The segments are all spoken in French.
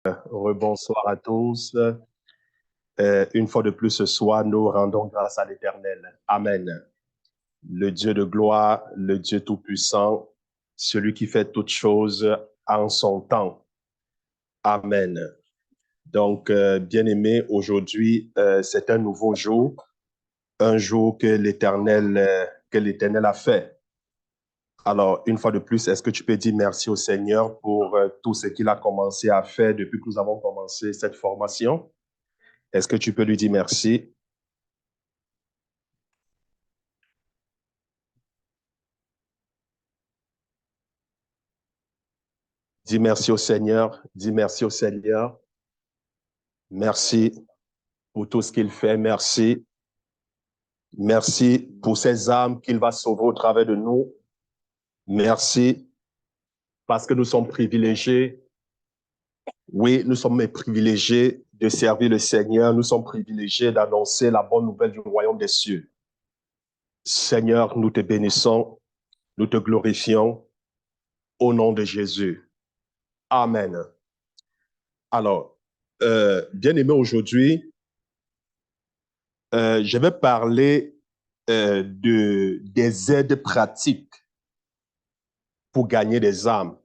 Rebonsoir à tous. Une fois de plus ce soir, nous rendons grâce à l'Éternel. Amen. Le Dieu de gloire, le Dieu tout-puissant, celui qui fait toutes choses en son temps. Amen. Donc, bien-aimés, aujourd'hui, c'est un nouveau jour, un jour que l'Éternel a fait. Alors, une fois de plus, est-ce que tu peux dire merci au Seigneur pour tout ce qu'il a commencé à faire depuis que nous avons commencé cette formation? Est-ce que tu peux lui dire merci? Dis merci au Seigneur. Dis merci au Seigneur. Merci pour tout ce qu'il fait. Merci. Merci pour ces âmes qu'il va sauver au travers de nous. Merci parce que nous sommes privilégiés. Oui, nous sommes privilégiés de servir le Seigneur. Nous sommes privilégiés d'annoncer la bonne nouvelle du royaume des cieux. Seigneur, nous te bénissons. Nous te glorifions au nom de Jésus. Amen. Alors, bien-aimés, aujourd'hui, je vais parler des aides pratiques pour gagner des âmes.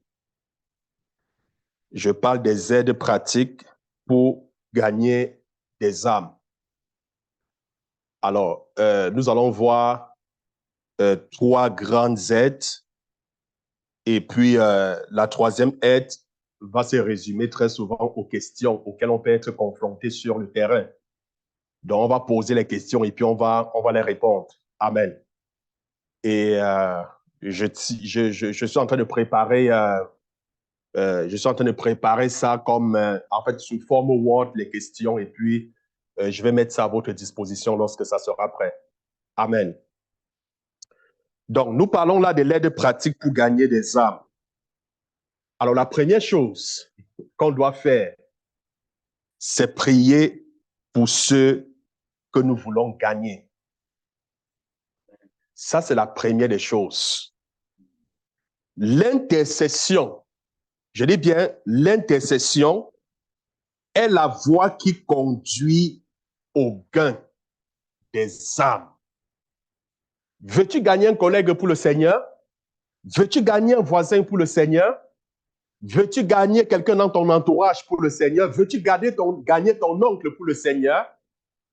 Je parle des aides pratiques pour gagner des âmes. Alors, nous allons voir trois grandes aides. Et puis, la troisième aide va se résumer très souvent aux questions auxquelles on peut être confronté sur le terrain. Donc, on va poser les questions et puis on va les répondre. Amen. Et je suis en train de préparer ça comme, en fait, sous forme Word, les questions, et puis je vais mettre ça à votre disposition lorsque ça sera prêt. Amen. Donc, nous parlons là de l'aide pratique pour gagner des âmes. Alors, la première chose qu'on doit faire, c'est prier pour ceux que nous voulons gagner. Ça, c'est la première des choses. L'intercession, je dis bien, l'intercession est la voie qui conduit au gain des âmes. Veux-tu gagner un collègue pour le Seigneur? Veux-tu gagner un voisin pour le Seigneur? Veux-tu gagner quelqu'un dans ton entourage pour le Seigneur? Veux-tu gagner ton oncle pour le Seigneur?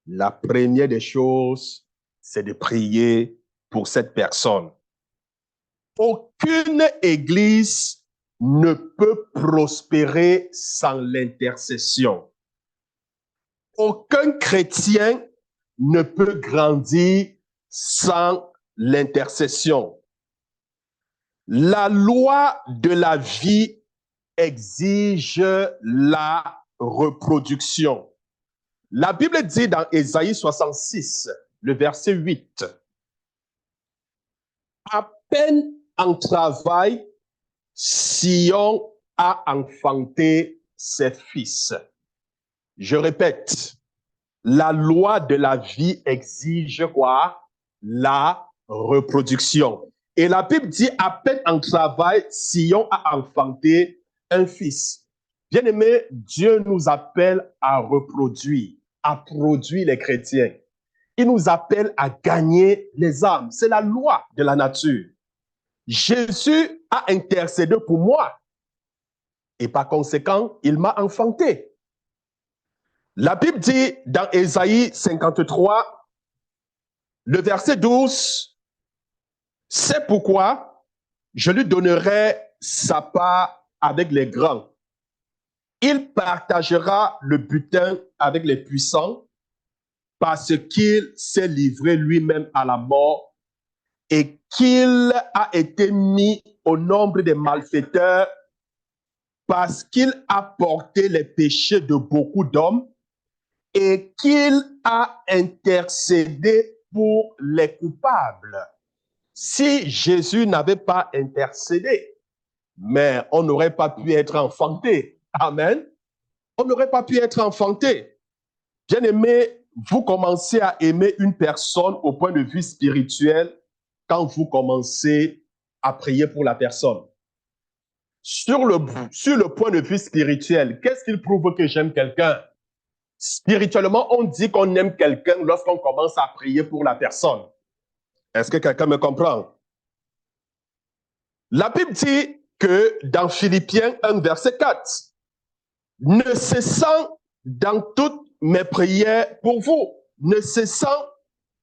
La première des choses, c'est de prier pour cette personne. Aucune église ne peut prospérer sans l'intercession. Aucun chrétien ne peut grandir sans l'intercession. La loi de la vie exige la reproduction. La Bible dit dans Ésaïe 66, le verset 8, « À peine en travail, Sion a enfanté ses fils. » Je répète, la loi de la vie exige quoi? La reproduction. Et la Bible dit, à peine en travail, Sion a enfanté un fils. Bien-aimé, Dieu nous appelle à reproduire, à produire les chrétiens. Il nous appelle à gagner les âmes. C'est la loi de la nature. Jésus a intercédé pour moi. Et par conséquent, il m'a enfanté. La Bible dit dans Ésaïe 53, le verset 12, « C'est pourquoi je lui donnerai sa part avec les grands. Il partagera le butin avec les puissants parce qu'il s'est livré lui-même à la mort et qu'il a été mis au nombre des malfaiteurs parce qu'il a porté les péchés de beaucoup d'hommes et qu'il a intercédé pour les coupables. » Si Jésus n'avait pas intercédé, mais on n'aurait pas pu être enfanté. Amen. On n'aurait pas pu être enfanté. Bien-aimé, vous commencez à aimer une personne au point de vue spirituel quand vous commencez à prier pour la personne. sur le point de vue spirituel, qu'est-ce qui prouve que j'aime quelqu'un? Spirituellement, on dit qu'on aime quelqu'un lorsqu'on commence à prier pour la personne. Est-ce que quelqu'un me comprend? La Bible dit que dans Philippiens 1, verset 4, ne cessant dans toutes mes prières pour vous, ne cessant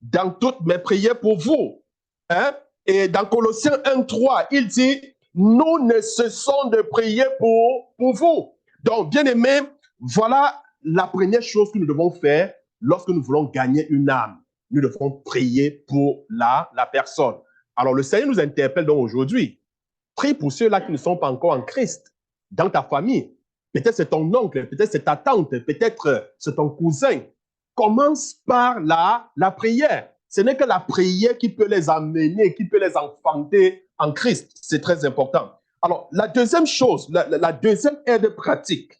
dans toutes mes prières pour vous. Hein? Et dans Colossiens 1, 3, il dit, nous ne cessons de prier pour vous. Donc, bien aimé, voilà la première chose que nous devons faire lorsque nous voulons gagner une âme. Nous devons prier pour la personne. Alors, le Seigneur nous interpelle donc aujourd'hui. Prie pour ceux-là qui ne sont pas encore en Christ, dans ta famille. Peut-être c'est ton oncle, peut-être c'est ta tante, peut-être c'est ton cousin. Commence par la prière. Ce n'est que la prière qui peut les amener, qui peut les enfanter en Christ. C'est très important. Alors, la deuxième chose, la deuxième aide pratique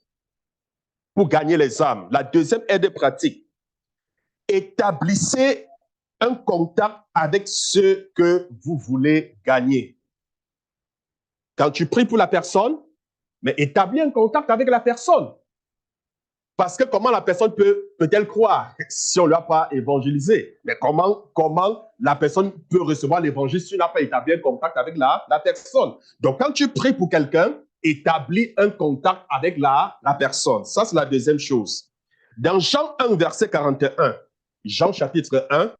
pour gagner les âmes, la deuxième aide pratique, établissez un contact avec ceux que vous voulez gagner. Quand tu pries pour la personne, mais établis un contact avec la personne. Parce que comment la personne peut-elle croire si on ne l'a pas évangélisé? Mais comment la personne peut recevoir l'évangile si on n'a pas établi un contact avec la personne? Donc, quand tu pries pour quelqu'un, établis un contact avec la personne. Ça, c'est la deuxième chose. Dans Jean 1, verset 41, Jean chapitre 1,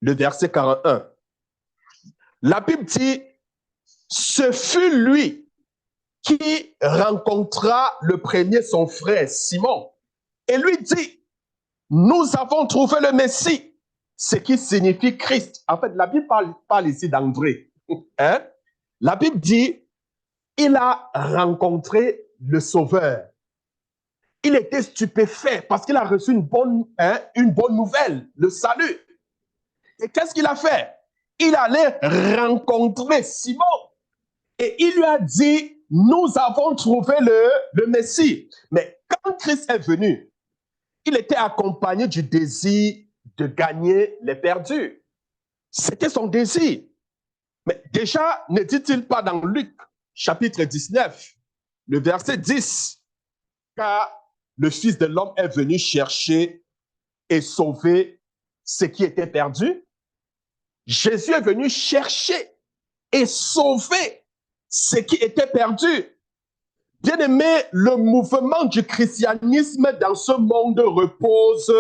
le verset 41, la Bible dit, ce fut lui qui rencontra le premier son frère Simon et lui dit, nous avons trouvé le Messie, ce qui signifie Christ. En fait, la Bible parle ici d'André. Hein? La Bible dit, il a rencontré le Sauveur. Il était stupéfait parce qu'il a reçu une bonne nouvelle, le salut. Et qu'est-ce qu'il a fait? Il allait rencontrer Simon. Et il lui a dit, nous avons trouvé le Messie. Mais quand Christ est venu, il était accompagné du désir de gagner les perdus. C'était son désir. Mais déjà, ne dit-il pas dans Luc, chapitre 19, le verset 10, car le Fils de l'homme est venu chercher et sauver ce qui était perdu? Jésus est venu chercher et sauver ce qui était perdu. Bien-aimé, le mouvement du christianisme dans ce monde repose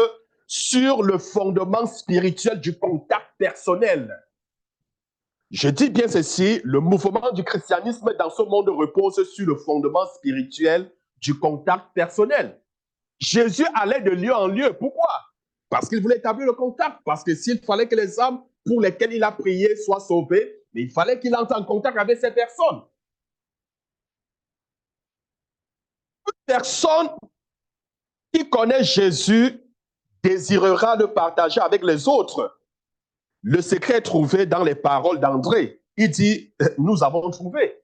sur le fondement spirituel du contact personnel. Je dis bien ceci, le mouvement du christianisme dans ce monde repose sur le fondement spirituel du contact personnel. Jésus allait de lieu en lieu. Pourquoi? Parce qu'il voulait établir le contact. Parce que s'il fallait que les âmes pour lesquelles il a prié soient sauvées, mais il fallait qu'il entre en contact avec ces personnes. Toute personne qui connaît Jésus désirera le partager avec les autres. Le secret est trouvé dans les paroles d'André. Il dit, nous avons trouvé.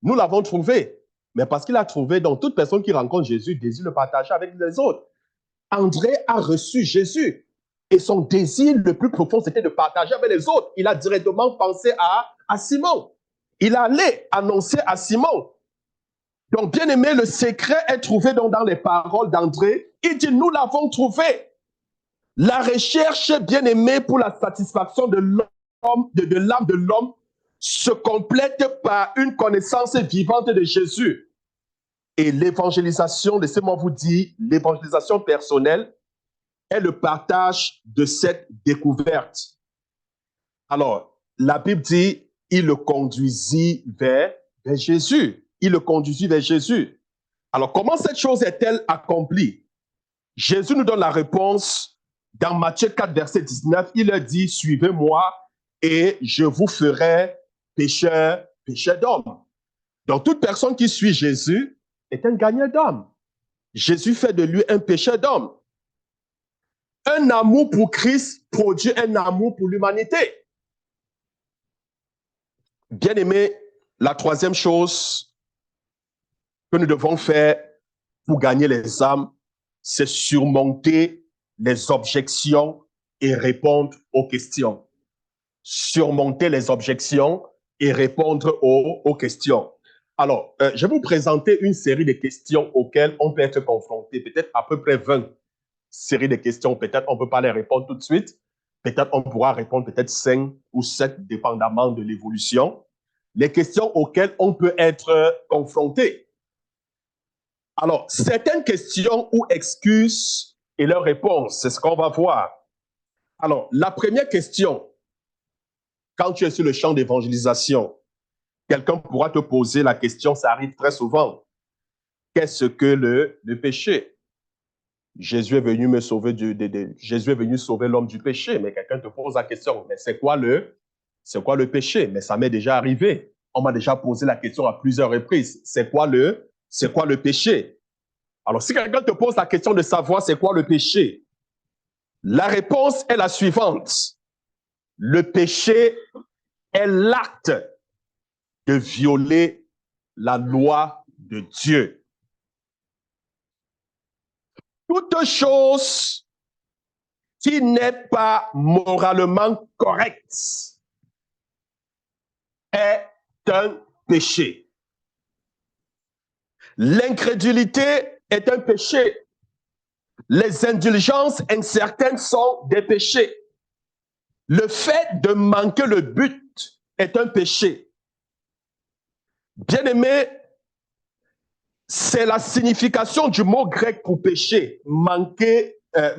Nous l'avons trouvé. Mais parce qu'il a trouvé, donc toute personne qui rencontre Jésus désire le partager avec les autres. André a reçu Jésus. Et son désir le plus profond, c'était de partager avec les autres. Il a directement pensé à Simon. Il allait annoncer à Simon. Donc, bien aimé, le secret est trouvé donc dans les paroles d'André. Il dit, nous l'avons trouvé. La recherche, bien aimé, pour la satisfaction de l'homme, de l'âme de l'homme, se complète par une connaissance vivante de Jésus. Et l'évangélisation, laissez-moi vous dire, l'évangélisation personnelle est le partage de cette découverte. Alors, la Bible dit, il le conduisit vers Jésus. Il le conduisit vers Jésus. Alors, comment cette chose est-elle accomplie? Jésus nous donne la réponse dans Matthieu 4, verset 19. Il a dit, suivez-moi et je vous ferai pécheur d'hommes. Donc, toute personne qui suit Jésus est un gagnant d'hommes. Jésus fait de lui un pécheur d'hommes. Un amour pour Christ produit un amour pour l'humanité. Bien aimé, la troisième chose que nous devons faire pour gagner les âmes, c'est surmonter les objections et répondre aux questions. Surmonter les objections et répondre aux questions. Alors, je vais vous présenter une série de questions auxquelles on peut être confronté, peut-être à peu près 20 séries de questions. Peut-être on ne peut pas les répondre tout de suite. Peut-être on pourra répondre peut-être 5 ou 7, dépendamment de l'évolution. Les questions auxquelles on peut être confronté. Alors, certaines questions ou excuses et leurs réponses, c'est ce qu'on va voir. Alors, la première question, quand tu es sur le champ d'évangélisation, quelqu'un pourra te poser la question, ça arrive très souvent. Qu'est-ce que le péché? Jésus est venu me sauver Jésus est venu sauver l'homme du péché, mais quelqu'un te pose la question, mais c'est quoi le péché? Mais ça m'est déjà arrivé. On m'a déjà posé la question à plusieurs reprises. C'est quoi le péché? Alors, si quelqu'un te pose la question de savoir c'est quoi le péché, la réponse est la suivante. Le péché est l'acte de violer la loi de Dieu. Toute chose qui n'est pas moralement correcte est un péché. L'incrédulité est un péché. Les indulgences incertaines sont des péchés. Le fait de manquer le but est un péché. Bien-aimé, c'est la signification du mot grec pour péché, manquer la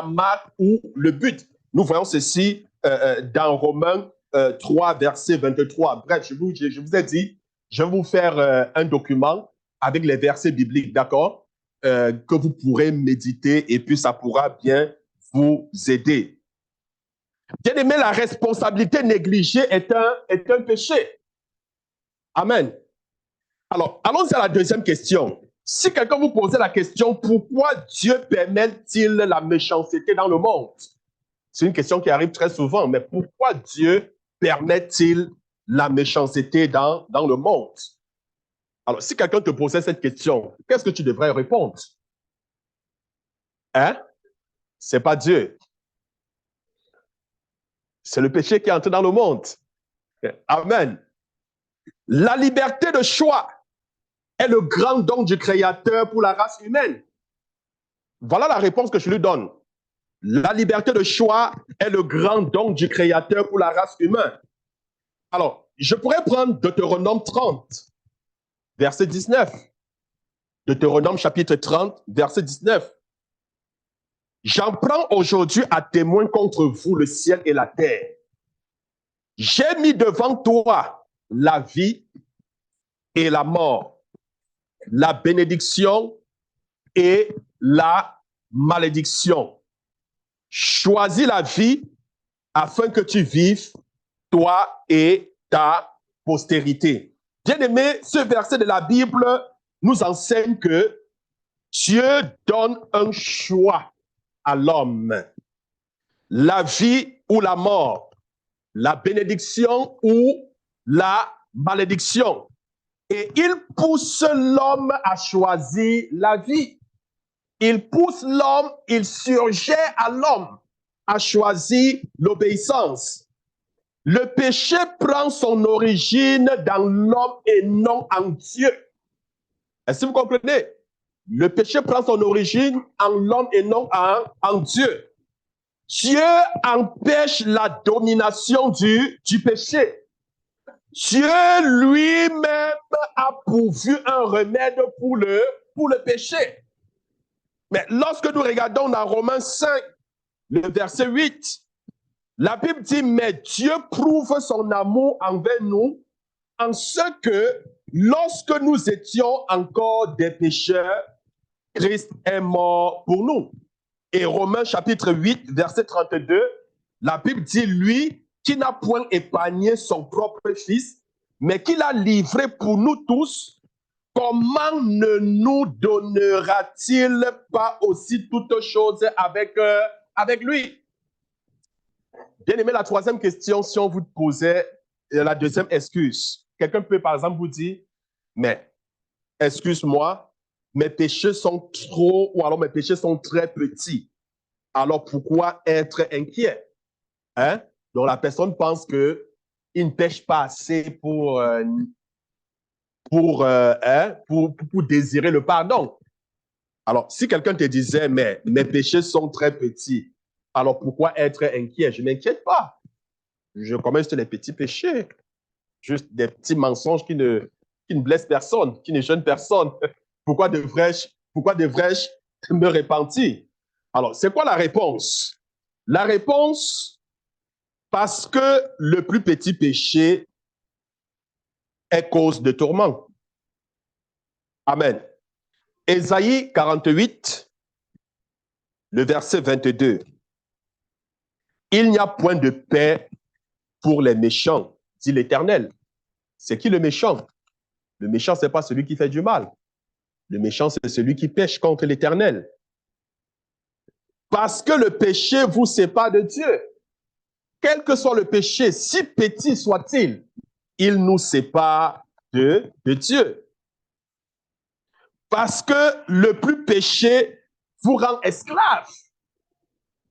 marque ou le but. Nous voyons ceci dans Romains 3, verset 23. Bref, je vous ai dit, je vais vous faire un document avec les versets bibliques, d'accord, que vous pourrez méditer et puis ça pourra bien vous aider. Bien aimé, la responsabilité négligée est un péché. Amen. Alors, allons à la deuxième question. Si quelqu'un vous posait la question, pourquoi Dieu permet-il la méchanceté dans le monde? C'est une question qui arrive très souvent, mais pourquoi Dieu permet-il la méchanceté dans le monde? Alors, si quelqu'un te posait cette question, qu'est-ce que tu devrais répondre? Hein? C'est pas Dieu. C'est le péché qui est entré dans le monde. Amen. La liberté de choix est le grand don du Créateur pour la race humaine. Voilà la réponse que je lui donne. La liberté de choix est le grand don du Créateur pour la race humaine. Alors, je pourrais prendre Deutéronome 30, verset 19. Deutéronome chapitre 30, verset 19. J'en prends aujourd'hui à témoin contre vous le ciel et la terre. J'ai mis devant toi la vie et la mort, la bénédiction et la malédiction. Choisis la vie afin que tu vives, toi et ta postérité. Bien-aimé, ce verset de la Bible nous enseigne que Dieu donne un choix à l'homme. La vie ou la mort, la bénédiction ou la malédiction. Et il pousse l'homme à choisir la vie. Il pousse l'homme, il surgit à l'homme à choisir l'obéissance. Le péché prend son origine dans l'homme et non en Dieu. Est-ce que vous comprenez? Le péché prend son origine en l'homme et non en Dieu. Dieu empêche la domination du péché. Dieu lui-même a pourvu un remède pour le péché. Mais lorsque nous regardons dans Romains 5, le verset 8, la Bible dit, mais Dieu prouve son amour envers nous en ce que lorsque nous étions encore des pécheurs, Christ est mort pour nous. Et Romains chapitre 8, verset 32, la Bible dit, lui qui n'a point épargné son propre fils, mais qui l'a livré pour nous tous, comment ne nous donnera-t-il pas aussi toutes choses avec lui? Bien aimé, la troisième question, si on vous posait la deuxième excuse. Quelqu'un peut par exemple vous dire, mais excuse-moi, mes péchés sont trop, ou alors mes péchés sont très petits. Alors pourquoi être inquiet? Hein? Donc la personne pense que il ne pêche pas assez pour désirer le pardon. Alors, si quelqu'un te disait, mais mes péchés sont très petits, alors pourquoi être inquiet? Je ne m'inquiète pas. Je commets juste les petits péchés, juste des petits mensonges qui ne blessent personne, qui ne gênent personne. Pourquoi devrais-je me repentir? Alors, c'est quoi la réponse? La réponse, parce que le plus petit péché est cause de tourment. Amen. Ésaïe 48, le verset 22. Il n'y a point de paix pour les méchants, dit l'Éternel. C'est qui le méchant? Le méchant, ce n'est pas celui qui fait du mal. Le méchant, c'est celui qui pêche contre l'Éternel. Parce que le péché vous sépare de Dieu. Quel que soit le péché, si petit soit-il, il nous sépare de Dieu. Parce que le plus péché vous rend esclave.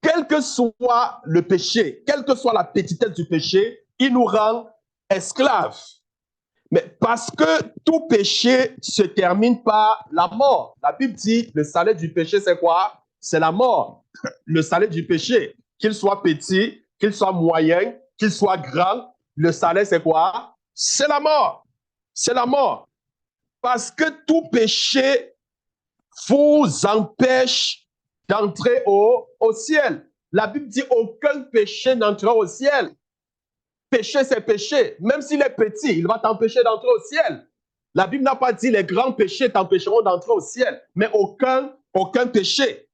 Quel que soit le péché, quelle que soit la petitesse du péché, il nous rend esclaves. Mais parce que tout péché se termine par la mort. La Bible dit, le salaire du péché, c'est quoi? C'est la mort. Le salaire du péché, qu'il soit petit, qu'il soit moyen, qu'il soit grand, le salaire, c'est quoi? C'est la mort. C'est la mort. Parce que tout péché vous empêche d'entrer au ciel. La Bible dit, aucun péché n'entrera au ciel. Péché, c'est péché. Même s'il est petit, il va t'empêcher d'entrer au ciel. La Bible n'a pas dit les grands péchés t'empêcheront d'entrer au ciel, mais aucun péché.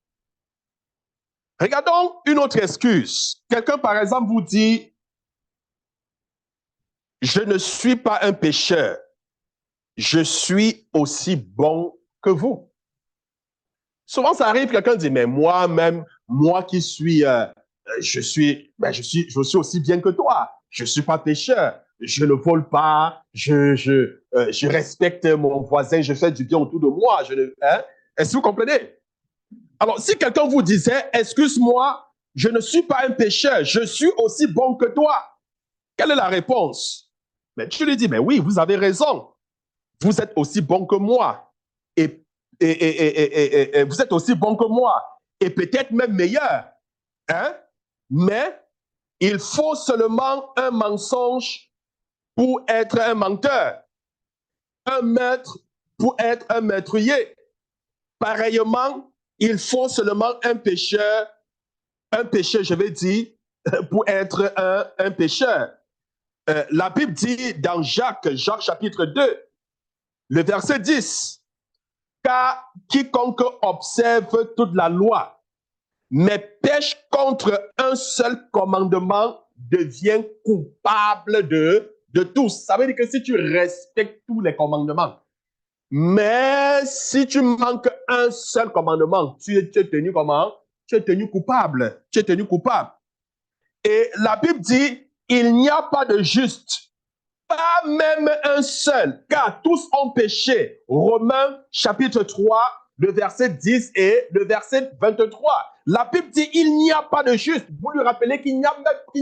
Regardons une autre excuse. Quelqu'un, par exemple, vous dit, je ne suis pas un pécheur, je suis aussi bon que vous. Souvent, ça arrive, quelqu'un dit, mais moi-même, moi qui suis, je suis aussi bien que toi. Je ne suis pas pécheur. Je ne vole pas. Je respecte mon voisin. Je fais du bien autour de moi. Est-ce que vous comprenez? Alors, si quelqu'un vous disait, excuse-moi, je ne suis pas un pécheur. Je suis aussi bon que toi. Quelle est la réponse? Mais tu lui dis, mais oui, vous avez raison. Vous êtes aussi bon que moi. Et vous êtes aussi bon que moi. Et peut-être même meilleur. Hein? Mais il faut seulement un mensonge pour être un menteur. Un maître pour être un maîtrier. Pareillement, il faut seulement un péché, je vais dire, pour être un pécheur. La Bible dit dans Jacques chapitre 2, le verset 10, car quiconque observe toute la loi, mais pêche contre un seul commandement, devient coupable de tous. Ça veut dire que si tu respectes tous les commandements, mais si tu manques un seul commandement, tu es tenu comment? Tu es tenu coupable. Tu es tenu coupable. Et la Bible dit, il n'y a pas de juste, pas même un seul, car tous ont péché. Romains chapitre 3, le verset 10 et le verset 23. La Bible dit, il n'y a pas de juste. Vous lui rappelez qu'il n'y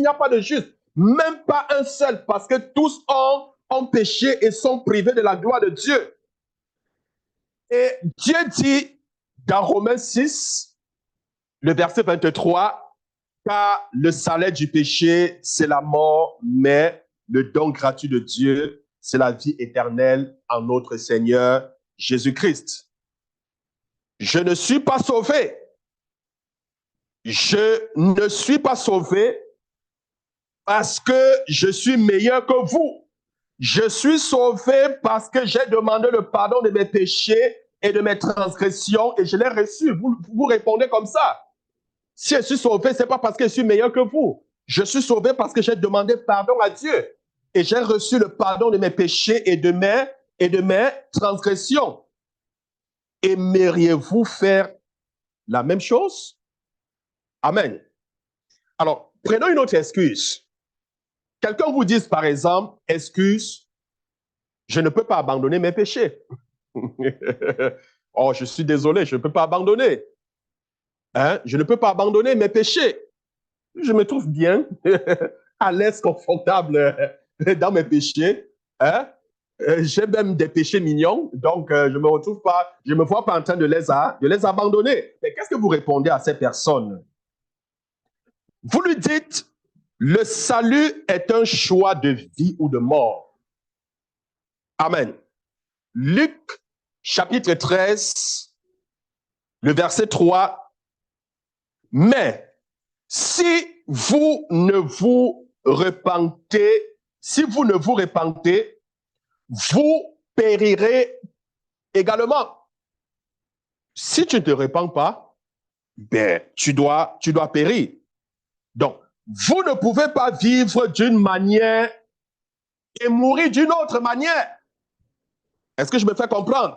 a pas de juste, même pas un seul, parce que tous ont péché et sont privés de la gloire de Dieu. Et Dieu dit dans Romains 6, le verset 23, car le salaire du péché, c'est la mort, mais le don gratuit de Dieu, c'est la vie éternelle en notre Seigneur Jésus-Christ. Je ne suis pas sauvé. Je ne suis pas sauvé parce que je suis meilleur que vous. Je suis sauvé parce que j'ai demandé le pardon de mes péchés et de mes transgressions et je l'ai reçu. Vous répondez comme ça. Si je suis sauvé, ce n'est pas parce que je suis meilleur que vous. Je suis sauvé parce que j'ai demandé pardon à Dieu et j'ai reçu le pardon de mes péchés et de mes transgressions. Aimeriez-vous faire la même chose? Amen. Alors, prenons une autre excuse. Quelqu'un vous dise, par exemple, excuse, je ne peux pas abandonner mes péchés. Oh, je suis désolé, je ne peux pas abandonner. Hein? Je ne peux pas abandonner mes péchés. Je me trouve bien, à l'aise, confortable dans mes péchés. Hein? J'ai même des péchés mignons, donc je me vois pas en train de les abandonner. Mais qu'est-ce que vous répondez à ces personnes? Vous lui dites, le salut est un choix de vie ou de mort. Amen. Luc, chapitre 13, le verset 3. Mais si vous ne vous repentez, vous périrez également. Si tu ne te repens pas, ben, tu dois périr. Donc, vous ne pouvez pas vivre d'une manière et mourir d'une autre manière. Est-ce que je me fais comprendre?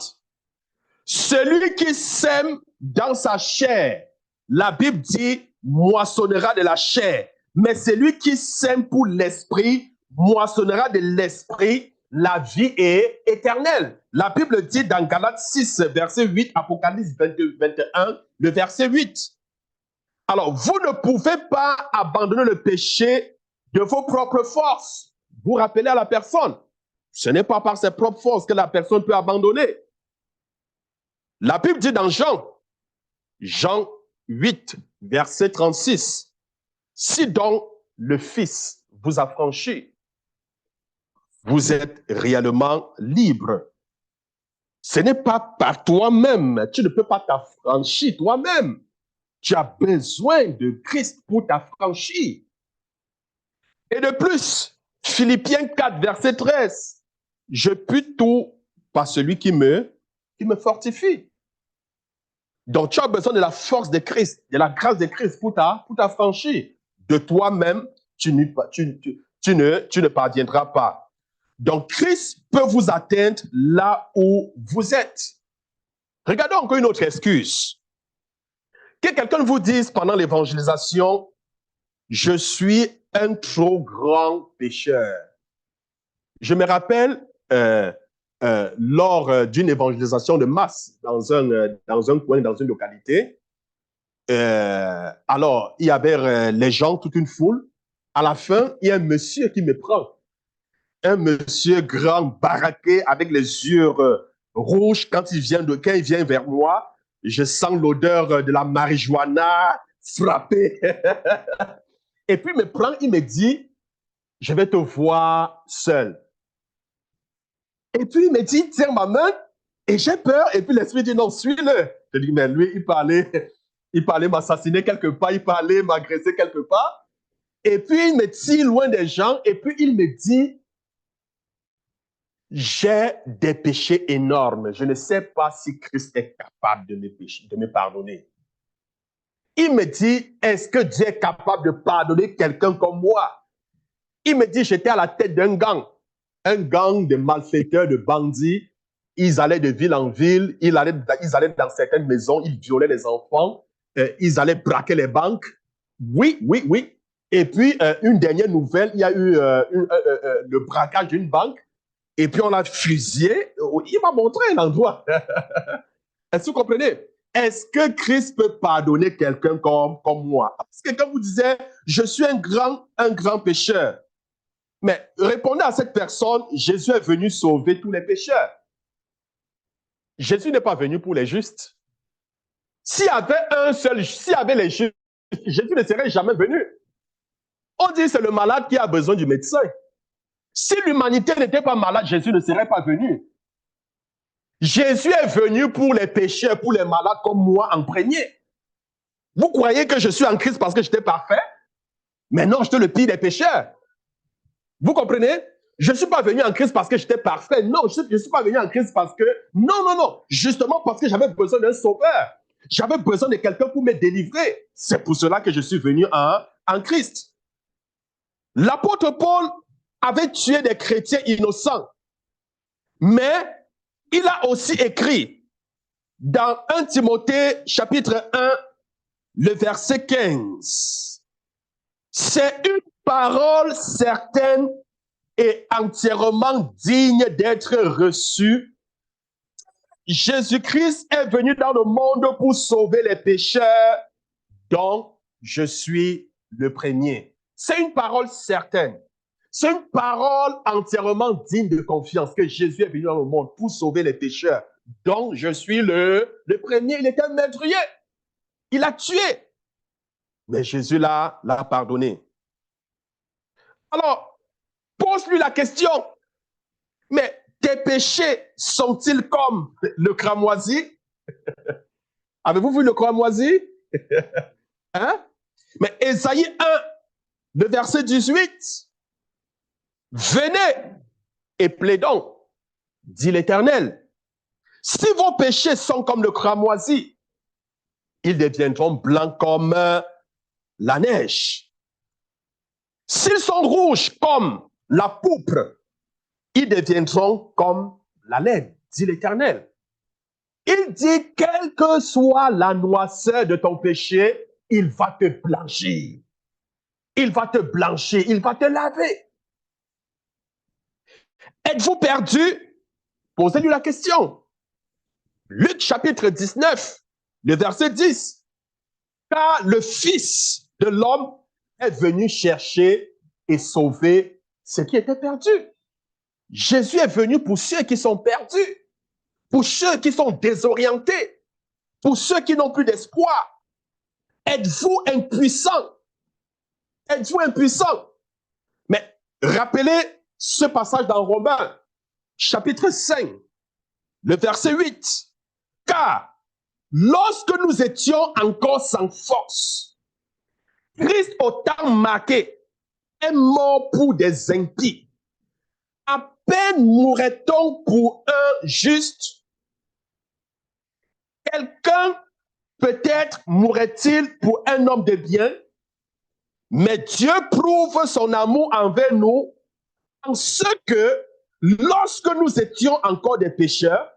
Celui qui sème dans sa chair, la Bible dit, moissonnera de la chair. Mais celui qui sème pour l'esprit, moissonnera de l'esprit la vie est éternelle. La Bible dit dans Galates 6, verset 8, Apocalypse 21, le verset 8. Alors, vous ne pouvez pas abandonner le péché de vos propres forces. Vous rappelez à la personne, ce n'est pas par ses propres forces que la personne peut abandonner. La Bible dit dans Jean 8, verset 36, si donc le Fils vous a franchi, vous êtes réellement libre. Ce n'est pas par toi-même. Tu ne peux pas t'affranchir toi-même. Tu as besoin de Christ pour t'affranchir. Et de plus, Philippiens 4, verset 13, je puis tout par celui qui me fortifie. Donc, tu as besoin de la force de Christ, de la grâce de Christ pour t'affranchir. De toi-même, tu ne parviendras pas. Donc, Christ peut vous atteindre là où vous êtes. Regardons encore une autre excuse. Que quelqu'un vous dise pendant l'évangélisation, je suis un trop grand pécheur. Je me rappelle, lors d'une évangélisation de masse dans un coin, dans une localité, alors, il y avait les gens, toute une foule. À la fin, il y a un monsieur qui me prend. Un monsieur grand, baraqué, avec les yeux rouges. Quand il vient vers moi, je sens l'odeur de la marijuana frappée. Et puis, il me prend, il me dit, je vais te voir seul. Et puis, il me dit, tiens ma main, et j'ai peur. Et puis, l'esprit dit, non, suis-le. Je dis, mais lui, il parlait m'assassiner quelque part, il parlait m'agresser quelque part. Et puis, il me tire loin des gens, et puis, il me dit, j'ai des péchés énormes. Je ne sais pas si Christ est capable de me pardonner. Il me dit, est-ce que Dieu est capable de pardonner quelqu'un comme moi? Il me dit, j'étais à la tête d'un gang de malfaiteurs, de bandits. Ils allaient de ville en ville, ils allaient dans certaines maisons, ils violaient les enfants, ils allaient braquer les banques. Oui. Et puis, une dernière nouvelle, il y a eu le braquage d'une banque. Et puis, on l'a fusillé. Il m'a montré un endroit. Est-ce que vous comprenez? Est-ce que Christ peut pardonner quelqu'un comme moi? Parce que quelqu'un vous disait, je suis un grand pécheur. Mais répondez à cette personne, Jésus est venu sauver tous les pécheurs. Jésus n'est pas venu pour les justes. S'il y avait les justes, Jésus ne serait jamais venu. On dit que c'est le malade qui a besoin du médecin. Si l'humanité n'était pas malade, Jésus ne serait pas venu. Jésus est venu pour les pécheurs, pour les malades comme moi en premier. Vous croyez que je suis en Christ parce que j'étais parfait? Mais non, j'étais le pire des pécheurs. Vous comprenez? Je ne suis pas venu en Christ parce que j'étais parfait. Non, je ne suis pas venu en Christ parce que... Non. Justement parce que j'avais besoin d'un sauveur. J'avais besoin de quelqu'un pour me délivrer. C'est pour cela que je suis venu en Christ. L'apôtre Paul avait tué des chrétiens innocents. Mais il a aussi écrit dans 1 Timothée chapitre 1, le verset 15. C'est une parole certaine et entièrement digne d'être reçue. Jésus-Christ est venu dans le monde pour sauver les pécheurs, dont je suis le premier. C'est une parole certaine. C'est une parole entièrement digne de confiance que Jésus est venu dans le monde pour sauver les pécheurs. Donc, je suis le premier. Il était meurtrier. Il a tué. Mais Jésus l'a pardonné. Alors, pose-lui la question. Mais tes péchés sont-ils comme le cramoisi? Avez-vous vu le cramoisi? Hein? Mais Ésaïe 1, le verset 18. Venez et plaidons, dit l'Éternel. Si vos péchés sont comme le cramoisi, ils deviendront blancs comme la neige. S'ils sont rouges comme la pourpre, ils deviendront comme la laine, dit l'Éternel. Il dit, quelle que soit la noirceur de ton péché, il va te blanchir. Il va te blanchir, il va te laver. Êtes-vous perdu? Posez-lui la question. Luc chapitre 19, le verset 10. Car le Fils de l'homme est venu chercher et sauver ce qui était perdu. Jésus est venu pour ceux qui sont perdus, pour ceux qui sont désorientés, pour ceux qui n'ont plus d'espoir. Êtes-vous impuissant? Êtes-vous impuissant? Mais rappelez ce passage dans Romains, chapitre 5, le verset 8. Car lorsque nous étions encore sans force, Christ au temps marqué est mort pour des impies. À peine mourrait-on pour un juste. Quelqu'un peut-être mourrait-il pour un homme de bien, mais Dieu prouve son amour envers nous en ce que lorsque nous étions encore des pécheurs,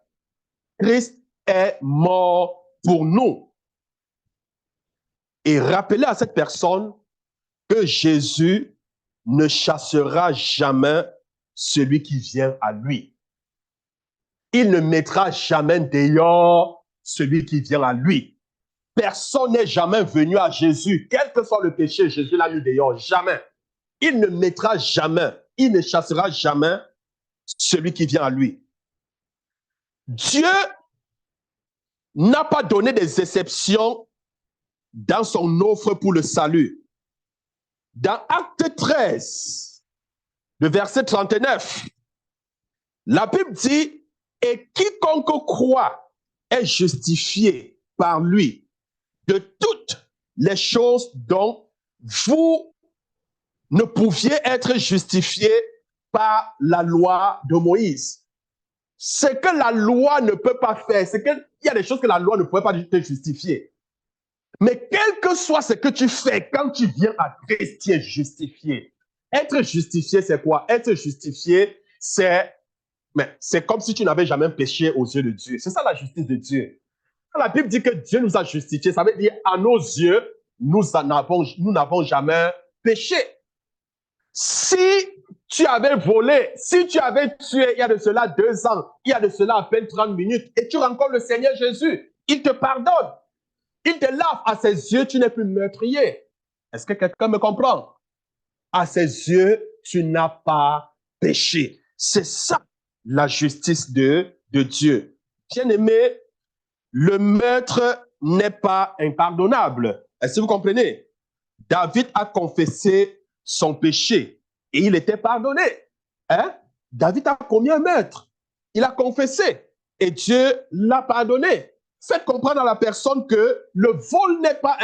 Christ est mort pour nous. Et rappelez à cette personne que Jésus ne chassera jamais celui qui vient à lui. Il ne mettra jamais dehors celui qui vient à lui. Personne n'est jamais venu à Jésus. Quel que soit le péché, Jésus l'a mis dehors. Jamais. Il ne mettra jamais, il ne chassera jamais celui qui vient à lui. Dieu n'a pas donné des exceptions dans son offre pour le salut. Dans Acte 13, le verset 39, la Bible dit, « Et quiconque croit est justifié par lui de toutes les choses dont vous ne pouviez être justifiés par la loi de Moïse. » Ce que la loi ne peut pas faire, c'est qu'il y a des choses que la loi ne pourrait pas te justifier. Mais quel que soit ce que tu fais, quand tu viens à Christ, tu es justifié. Être justifié, c'est quoi? Être justifié, c'est comme si tu n'avais jamais péché aux yeux de Dieu. C'est ça la justice de Dieu. Quand la Bible dit que Dieu nous a justifiés, ça veut dire à nos yeux, nous n'avons jamais péché. Si tu avais volé, si tu avais tué il y a de cela 2 ans, il y a de cela à peine 30 minutes, et tu rencontres le Seigneur Jésus, il te pardonne. Il te lave. À ses yeux, tu n'es plus meurtrier. Est-ce que quelqu'un me comprend? À ses yeux, tu n'as pas péché. C'est ça, la justice de Dieu. Bien-aimé, le meurtre n'est pas impardonnable. Est-ce que vous comprenez? David a confessé son péché et il était pardonné. Hein? David a commis un meurtre. Il a confessé et Dieu l'a pardonné. Faites comprendre à la personne que le vol n'est pas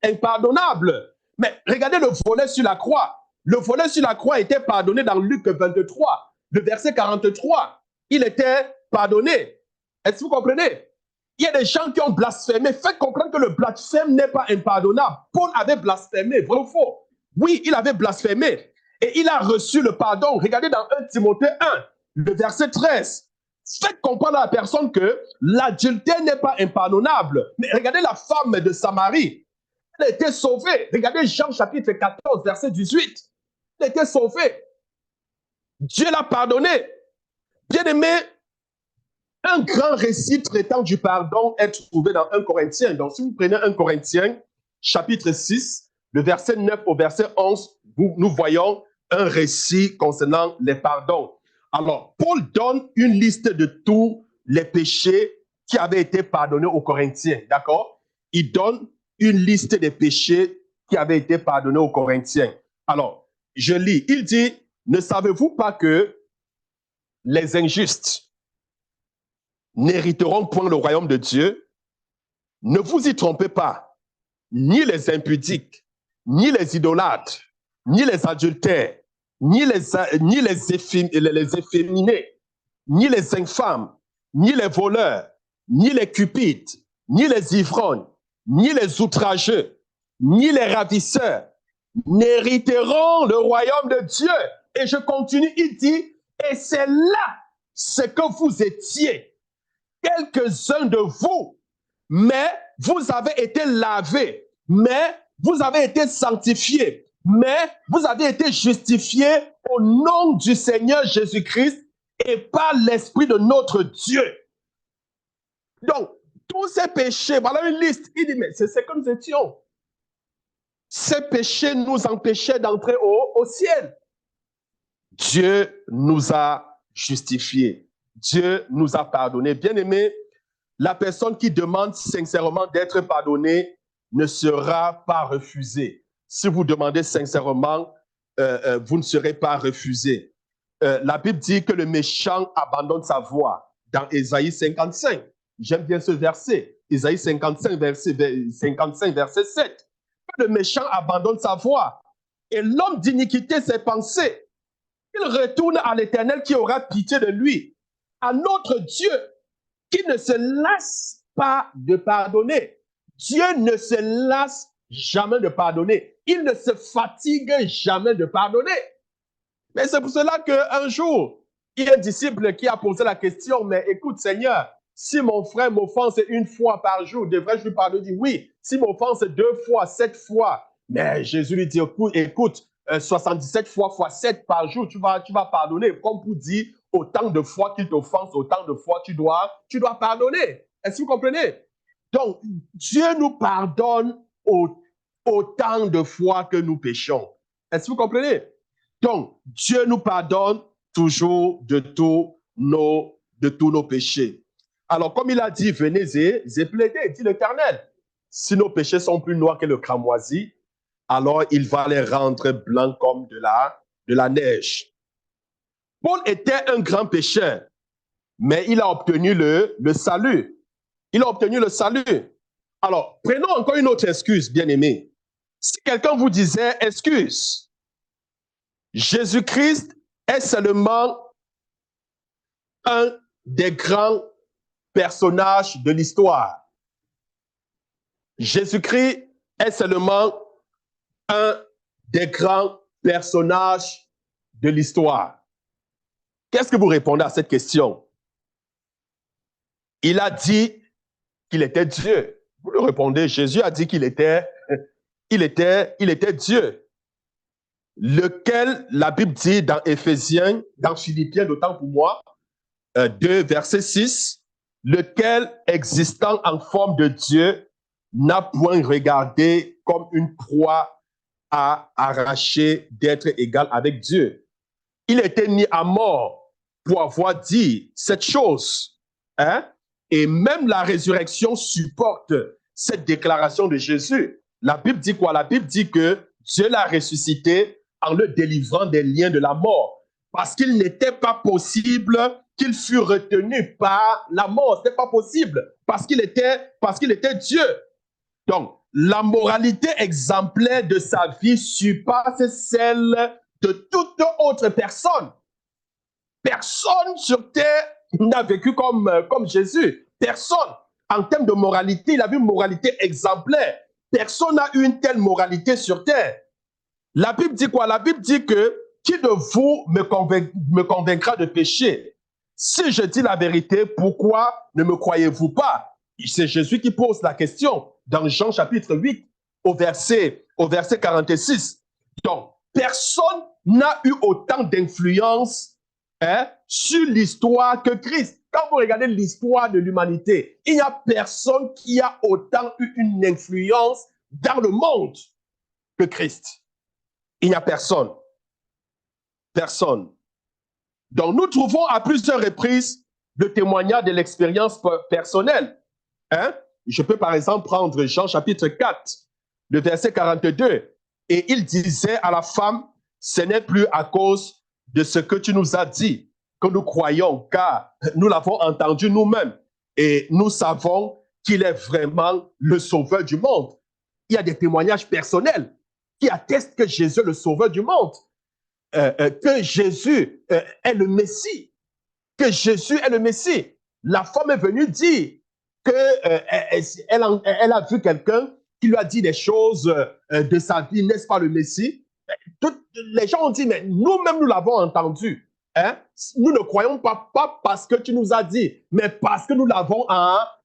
impardonnable. Mais regardez le volet sur la croix. Le volet sur la croix était pardonné dans Luc 23, le verset 43. Il était pardonné. Est-ce que vous comprenez? Il y a des gens qui ont blasphémé. Faites comprendre que le blasphème n'est pas impardonnable. Paul avait blasphémé, vrai ou faux? Oui, il avait blasphémé. Et il a reçu le pardon. Regardez dans 1 Timothée 1, le verset 13. Faites comprendre à la personne que l'adultère n'est pas impardonnable. Mais regardez la femme de Samarie. Elle a été sauvée. Regardez Jean chapitre 14, verset 18. Elle a été sauvée. Dieu l'a pardonné. Bien-aimé, un grand récit traitant du pardon est trouvé dans 1 Corinthiens. Donc, si vous prenez 1 Corinthiens, chapitre 6, le verset 9 au verset 11, nous voyons un récit concernant les pardons. Alors, Paul donne une liste de tous les péchés qui avaient été pardonnés aux Corinthiens, d'accord? Il donne une liste des péchés qui avaient été pardonnés aux Corinthiens. Alors, je lis, il dit, ne savez-vous pas que les injustes n'hériteront point le royaume de Dieu? Ne vous y trompez pas, ni les impudiques, ni les idolâtres, ni les adultères, ni les efféminés, ni les infâmes, ni les voleurs, ni les cupides, ni les ivrognes, ni les outrageux, ni les ravisseurs n'hériteront le royaume de Dieu. Et je continue, il dit, et c'est là ce que vous étiez, quelques-uns de vous, mais vous avez été lavés, mais vous avez été sanctifiés, mais vous avez été justifiés au nom du Seigneur Jésus-Christ et par l'Esprit de notre Dieu. Donc, tous ces péchés, voilà une liste. Il dit, mais c'est comme nous étions. Ces péchés nous empêchaient d'entrer au ciel. Dieu nous a justifiés. Dieu nous a pardonnés. Bien-aimés, la personne qui demande sincèrement d'être pardonnée ne sera pas refusée. Si vous demandez sincèrement, vous ne serez pas refusé. La Bible dit que le méchant abandonne sa voie dans Ésaïe 55. J'aime bien ce verset. Ésaïe 55, verset 7. Le méchant abandonne sa voie et l'homme d'iniquité ses pensées. Il retourne à l'Éternel qui aura pitié de lui, à notre Dieu qui ne se lasse pas de pardonner. Dieu ne se lasse jamais de pardonner. Il ne se fatigue jamais de pardonner. Mais c'est pour cela qu'un jour, il y a un disciple qui a posé la question, mais écoute Seigneur, si mon frère m'offense une fois par jour, devrais-je lui pardonner? Il dit oui. Si m'offense 2 fois, 7 fois, mais Jésus lui dit, écoute, 77 fois 7 par jour, tu vas pardonner. Comme pour dire, autant de fois qu'il t'offense, autant de fois tu dois pardonner. Est-ce que vous comprenez? Donc, Dieu nous pardonne autant de fois que nous péchons. Est-ce que vous comprenez? Donc, Dieu nous pardonne toujours de tous nos péchés. Alors, comme il a dit, venez et plaidez, dit l'Éternel. Si nos péchés sont plus noirs que le cramoisi, alors il va les rendre blancs comme de la neige. Paul était un grand pécheur, mais il a obtenu le salut. Il a obtenu le salut. Alors, prenons encore une autre excuse, bien-aimé. Si quelqu'un vous disait, excuse, Jésus-Christ est seulement un des grands personnages de l'histoire. Jésus-Christ est seulement un des grands personnages de l'histoire. Qu'est-ce que vous répondez à cette question? Il a dit qu'il était Dieu. Vous le répondez, Jésus a dit qu'il était Dieu. Lequel la Bible dit dans Éphésiens, dans Philippiens, d'autant pour moi, 2, verset 6, lequel, existant en forme de Dieu, n'a point regardé comme une proie à arracher d'être égal avec Dieu. Il était mis à mort pour avoir dit cette chose. Hein? Et même la résurrection supporte cette déclaration de Jésus. La Bible dit quoi? La Bible dit que Dieu l'a ressuscité en le délivrant des liens de la mort. Parce qu'il n'était pas possible qu'il fût retenu par la mort. Ce n'était pas possible. Parce qu'il était Dieu. Donc, la moralité exemplaire de sa vie surpasse celle de toute autre personne. Personne sur terre n'a vécu comme Jésus. Personne. En termes de moralité, il a vu une moralité exemplaire. Personne n'a eu une telle moralité sur terre. La Bible dit quoi? La Bible dit que qui de vous me convaincra de péché? Si je dis la vérité, pourquoi ne me croyez-vous pas? C'est Jésus qui pose la question dans Jean chapitre 8 au verset 46. Donc, personne n'a eu autant d'influence sur l'histoire que Christ. Quand vous regardez l'histoire de l'humanité, il n'y a personne qui a autant eu une influence dans le monde que Christ. Il n'y a personne. personne. Donc, nous trouvons à plusieurs reprises le témoignage de l'expérience personnelle. Hein? Je peux par exemple prendre Jean chapitre 4, le verset 42. Et il disait à la femme, ce n'est plus à cause de ce que tu nous as dit que nous croyons, car nous l'avons entendu nous-mêmes et nous savons qu'il est vraiment le sauveur du monde. Il y a des témoignages personnels qui attestent que Jésus est le sauveur du monde, que Jésus est le Messie, que Jésus est le Messie. La femme est venue dire qu'elle a vu quelqu'un qui lui a dit des choses de sa vie, n'est-ce pas le Messie? Les gens ont dit, mais nous-mêmes, nous l'avons entendu. Hein? Nous ne croyons pas parce que tu nous as dit, mais parce que nous l'avons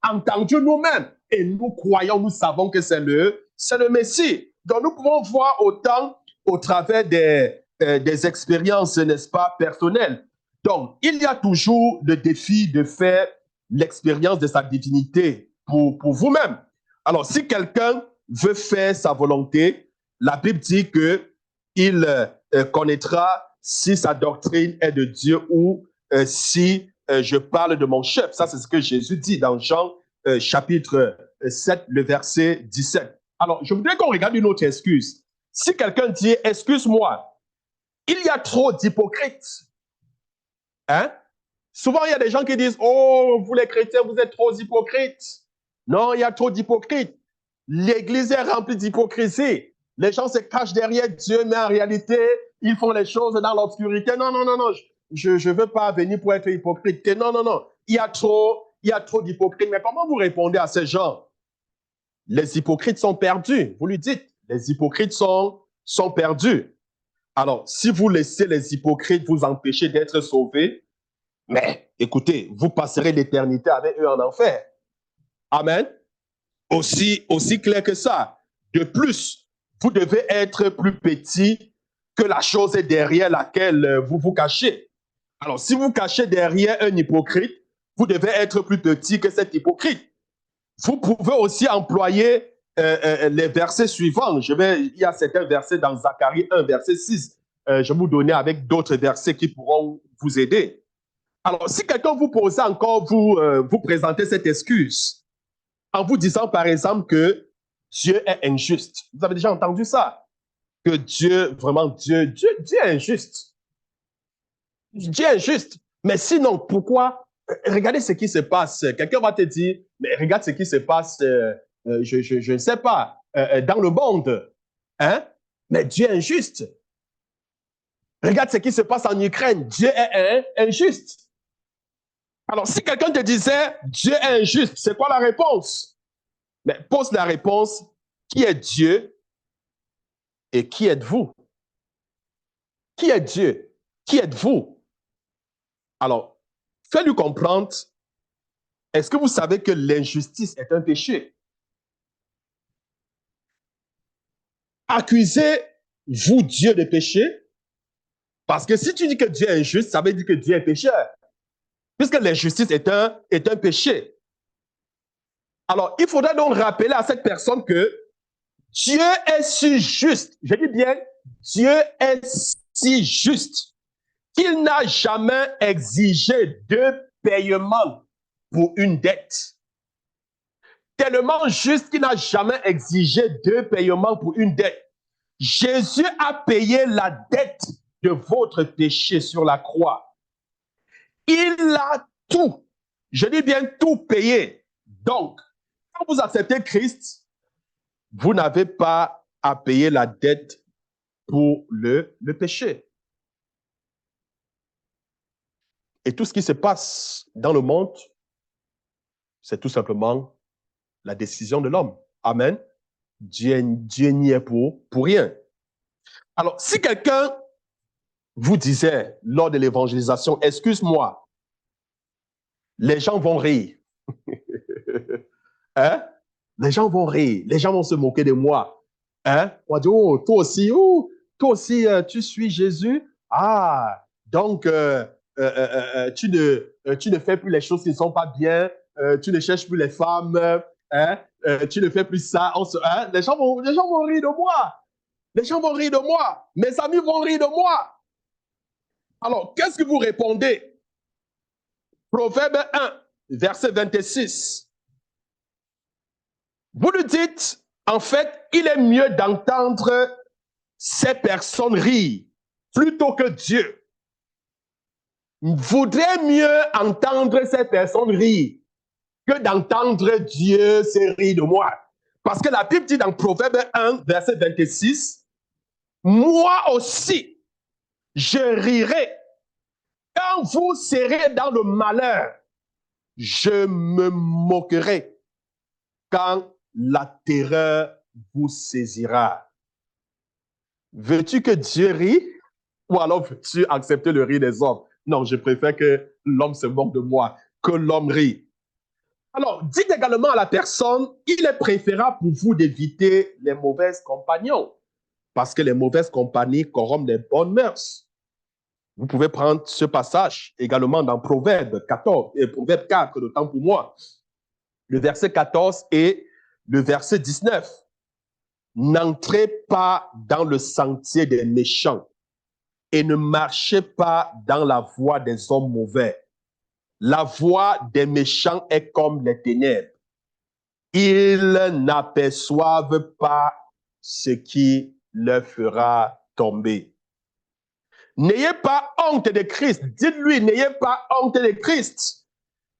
entendu nous-mêmes. Et nous croyons, nous savons que c'est le Messie. Donc, nous pouvons voir autant au travers des expériences, n'est-ce pas, personnelles. Donc, il y a toujours le défi de faire l'expérience de sa divinité pour vous-même. Alors, si quelqu'un veut faire sa volonté, la Bible dit qu'il connaîtra si sa doctrine est de Dieu ou si je parle de mon chef. Ça, c'est ce que Jésus dit dans Jean chapitre 7, le verset 17. Alors, je voudrais qu'on regarde une autre excuse. Si quelqu'un dit, excuse-moi, il y a trop d'hypocrites. Hein? Souvent, il y a des gens qui disent, oh, vous les chrétiens, vous êtes trop hypocrites. Non, il y a trop d'hypocrites. L'Église est remplie d'hypocrisie. Les gens se cachent derrière Dieu, mais en réalité, ils font les choses dans l'obscurité. Non, non, non, non, je ne veux pas venir pour être hypocrite. Non, non, non, il y a trop d'hypocrites. Mais comment vous répondez à ces gens? Les hypocrites sont perdus. Vous lui dites, les hypocrites sont perdus. Alors, si vous laissez les hypocrites vous empêcher d'être sauvés, mais écoutez, vous passerez l'éternité avec eux en enfer. Amen. Aussi clair que ça. De plus, vous devez être plus petit que la chose derrière laquelle vous vous cachez. Alors, si vous cachez derrière un hypocrite, vous devez être plus petit que cet hypocrite. Vous pouvez aussi employer les versets suivants. Il y a certains versets dans Zacharie 1, verset 6. Je vais vous donner avec d'autres versets qui pourront vous aider. Alors, si quelqu'un vous pose encore, vous présentez cette excuse en vous disant, par exemple, que Dieu est injuste. Vous avez déjà entendu ça? Que Dieu est injuste. Dieu est injuste. Mais sinon, pourquoi? Regardez ce qui se passe. Quelqu'un va te dire, mais regarde ce qui se passe, je ne sais pas, dans le monde. Hein? Mais Dieu est injuste. Regarde ce qui se passe en Ukraine. Dieu est injuste. Alors, si quelqu'un te disait, Dieu est injuste, c'est quoi la réponse? Mais pose la réponse, qui est Dieu et qui êtes-vous? Qui est Dieu? Qui êtes-vous? Alors, fais-lui comprendre, est-ce que vous savez que l'injustice est un péché? Accusez-vous Dieu de péché? Parce que si tu dis que Dieu est injuste, ça veut dire que Dieu est pécheur. Puisque l'injustice est un péché. Alors, il faudra donc rappeler à cette personne que Dieu est si juste. Je dis bien, Dieu est si juste qu'il n'a jamais exigé de paiement pour une dette. Tellement juste qu'il n'a jamais exigé de paiement pour une dette. Jésus a payé la dette de votre péché sur la croix. Il a tout, je dis bien tout payé. Donc, quand vous acceptez Christ, vous n'avez pas à payer la dette pour le péché. Et tout ce qui se passe dans le monde, c'est tout simplement la décision de l'homme. Amen. Dieu n'y est pour rien. Alors, si quelqu'un vous disait lors de l'évangélisation, excuse-moi, les gens vont rire. Hein? Les gens vont rire, les gens vont se moquer de moi. Hein? On va dire, oh, toi aussi, tu suis Jésus. Ah, donc, tu ne fais plus les choses qui ne sont pas bien, tu ne cherches plus les femmes, hein? Tu ne fais plus ça. Hein? Les gens vont rire de moi. Les gens vont rire de moi. Mes amis vont rire de moi. Alors, qu'est-ce que vous répondez? Proverbe 1, verset 26. Vous nous dites, en fait, il est mieux d'entendre ces personnes rire plutôt que Dieu. Voudrait mieux entendre ces personnes rire que d'entendre Dieu se rire de moi. Parce que la Bible dit dans Proverbe 1, verset 26, moi aussi, je rirai. Quand vous serez dans le malheur, je me moquerai. Quand la terreur vous saisira. Veux-tu que Dieu rie ou alors veux-tu accepter le rire des hommes? Non, je préfère que l'homme se moque de moi, que l'homme rie. Alors, dites également à la personne, il est préférable pour vous d'éviter les mauvaises compagnons, parce que les mauvaises compagnies corrompent les bonnes mœurs. Vous pouvez prendre ce passage également dans Proverbe 14 et Proverbe 4, le temps pour moi. Le verset 14 et le verset 19. N'entrez pas dans le sentier des méchants et ne marchez pas dans la voie des hommes mauvais. La voie des méchants est comme les ténèbres. Ils n'aperçoivent pas ce qui leur fera tomber. N'ayez pas honte de Christ. Dites-lui, n'ayez pas honte de Christ.